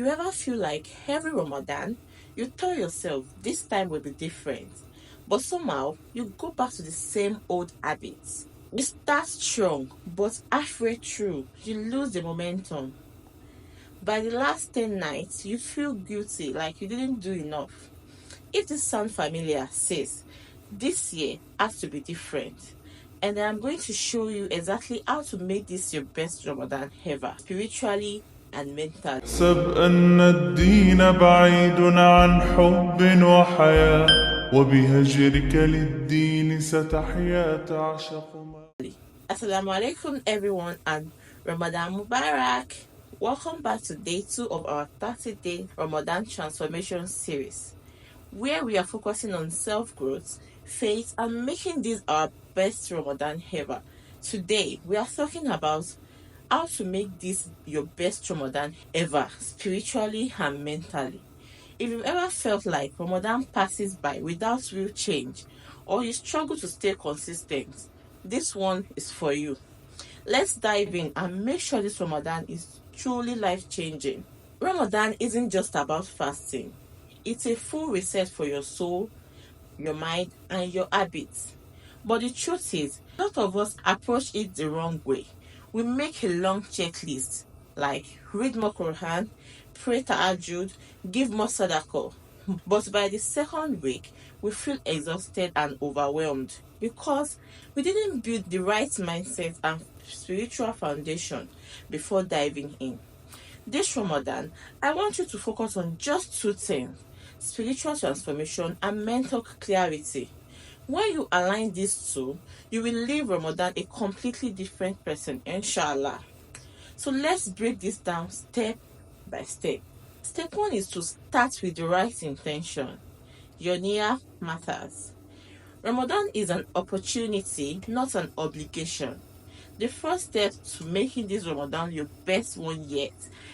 You ever feel like every Ramadan, you tell yourself this time will be different, but somehow you go back to the same old habits? You start strong, but halfway through, you lose the momentum. By the last 10 nights, you feel guilty, like you didn't do enough. If this sounds familiar, sis, this year has to be different. And I'm going to show you exactly how to make this your best Ramadan ever, spiritually and mentally. احسب أن الدين بعيد عن حب وحياة وبهجرك للدين ستحيا تعشق ما Assalamu alaikum everyone and Ramadan Mubarak. Welcome back to day 2 of our 30-day Ramadan transformation series, where we are focusing on self-growth, faith, and making this our best Ramadan ever. Today, we are talking about how to make this your best Ramadan ever, spiritually and mentally. If you've ever felt like Ramadan passes by without real change, or you struggle to stay consistent, this one is for you. Let's dive in and make sure this Ramadan is truly life-changing. Ramadan isn't just about fasting. It's a full reset for your soul, your mind, and your habits. But the truth is, a lot of us approach it the wrong way. We make a long checklist like read more Quran, pray tahajjud, give more sadaqah. But by the second week, we feel exhausted and overwhelmed because we didn't build the right mindset and spiritual foundation before diving in. This Ramadan, I want you to focus on just two things: spiritual transformation and mental clarity. When you align these two, you will leave Ramadan a completely different person, inshallah. So let's break this down step by step. Step 1 is to start with the right intention. Your Niyyah matters. Ramadan is an opportunity, not an obligation. The first step to making this Ramadan your best one yet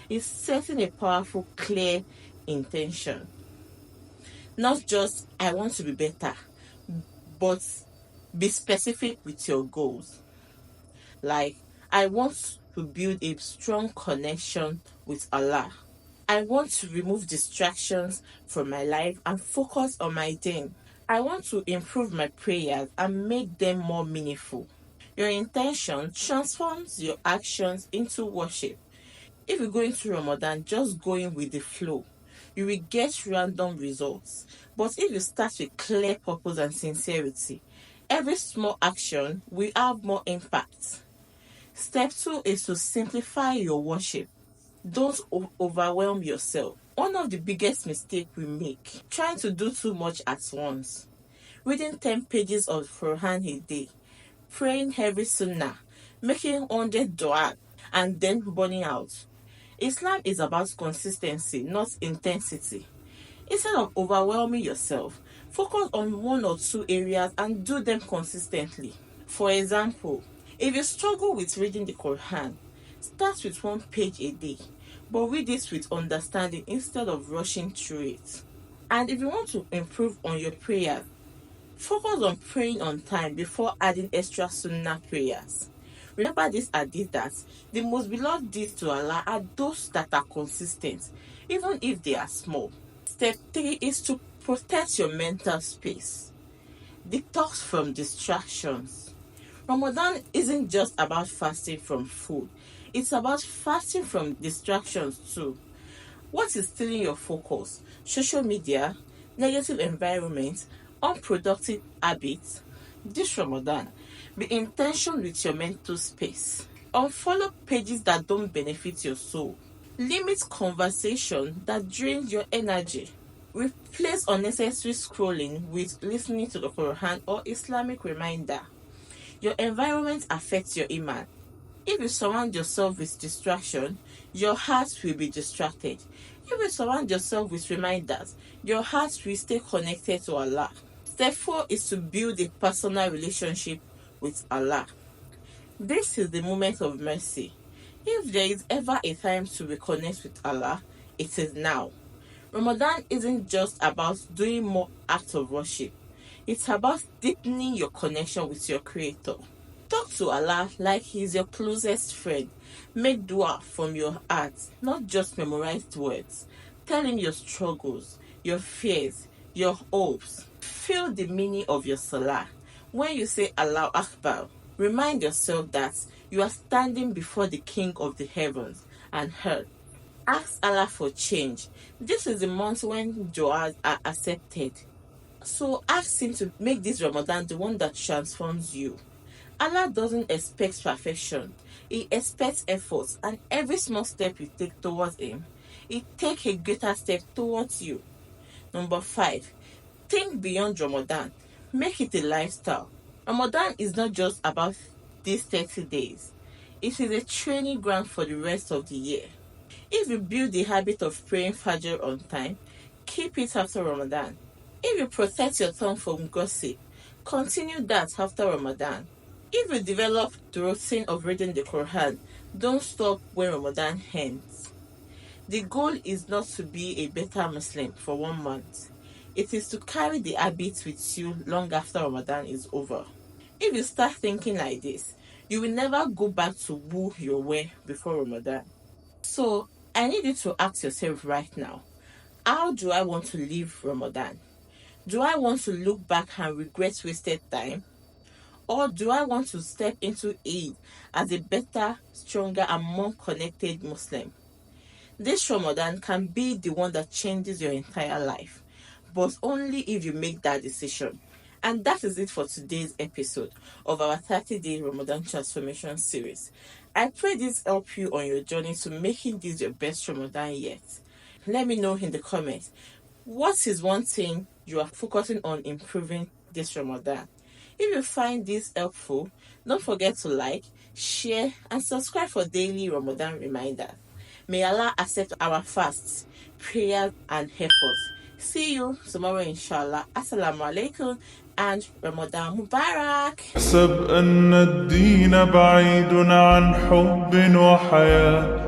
is setting a powerful, clear intention. Not just, I want to be better, but be specific with your goals. Like, I want to build a strong connection with Allah. I want to remove distractions from my life and focus on my deen. I want to improve my prayers and make them more meaningful. Your intention transforms your actions into worship. If you go into Ramadan just going with the flow, you will get random results. But if you start with clear purpose and sincerity, every small action will have more impact. Step 2 is to simplify your worship. Don't overwhelm yourself. One of the biggest mistakes we make, trying to do too much at once. Reading 10 pages of Quran a day, praying every sunnah, making 100 dua, and then burning out. Islam is about consistency, not intensity. Instead of overwhelming yourself, focus on one or two areas and do them consistently. For example, if you struggle with reading the Quran, start with 1 page a day, but read it with understanding instead of rushing through it. And if you want to improve on your prayers, focus on praying on time before adding extra sunnah prayers. Remember this hadith that the most beloved deeds to Allah are those that are consistent, even if they are small. Step 3 is to protect your mental space. Detox from distractions. Ramadan isn't just about fasting from food, it's about fasting from distractions too. What is stealing your focus? Social media, negative environment, unproductive habits? This Ramadan, be intentional with your mental space. Unfollow pages that don't benefit your soul. Limit conversation that drains your energy. Replace unnecessary scrolling with listening to the Quran or Islamic reminder. Your environment affects your iman. If you surround yourself with distraction, your heart will be distracted. If you surround yourself with reminders, your heart will stay connected to Allah. Step 4 is to build a personal relationship with Allah. This is the moment of mercy. If there is ever a time to reconnect with Allah, it is now. Ramadan isn't just about doing more acts of worship. It's about deepening your connection with your Creator. Talk to Allah like He's your closest friend. Make dua from your heart, not just memorized words. Tell Him your struggles, your fears, your hopes. Feel the meaning of your salah. When you say Allah Akbar, remind yourself that you are standing before the King of the heavens and earth. Ask Allah for change. This is the month when du'as are accepted. So ask Him to make this Ramadan the one that transforms you. Allah doesn't expect perfection. He expects effort, and every small step you take towards Him, He take a greater step towards you. Number 5, think beyond Ramadan. Make it a lifestyle. Ramadan is not just about these 30 days. It is a training ground for the rest of the year. If you build the habit of praying Fajr on time, keep it after Ramadan. If you protect your tongue from gossip, continue that after Ramadan. If you develop the routine of reading the Quran, don't stop when Ramadan ends. The goal is not to be a better Muslim for 1 month. It is to carry the habit with you long after Ramadan is over. If you start thinking like this, you will never go back to who you were before Ramadan. So, I need you to ask yourself right now, how do I want to live Ramadan? Do I want to look back and regret wasted time? Or do I want to step into Eid as a better, stronger, and more connected Muslim? This Ramadan can be the one that changes your entire life, but only if you make that decision. And that is it for today's episode of our 30-day Ramadan transformation series. I pray this help you on your journey to making this your best Ramadan yet. Let me know in the comments, what is one thing you are focusing on improving this Ramadan? If you find this helpful, don't forget to like, share, and subscribe for daily Ramadan reminders. May Allah accept our fasts, prayers, and efforts. See you tomorrow, inshallah. Assalamu alaikum and Ramadan Mubarak. احسب أن الدين بعيد عن حب وحياة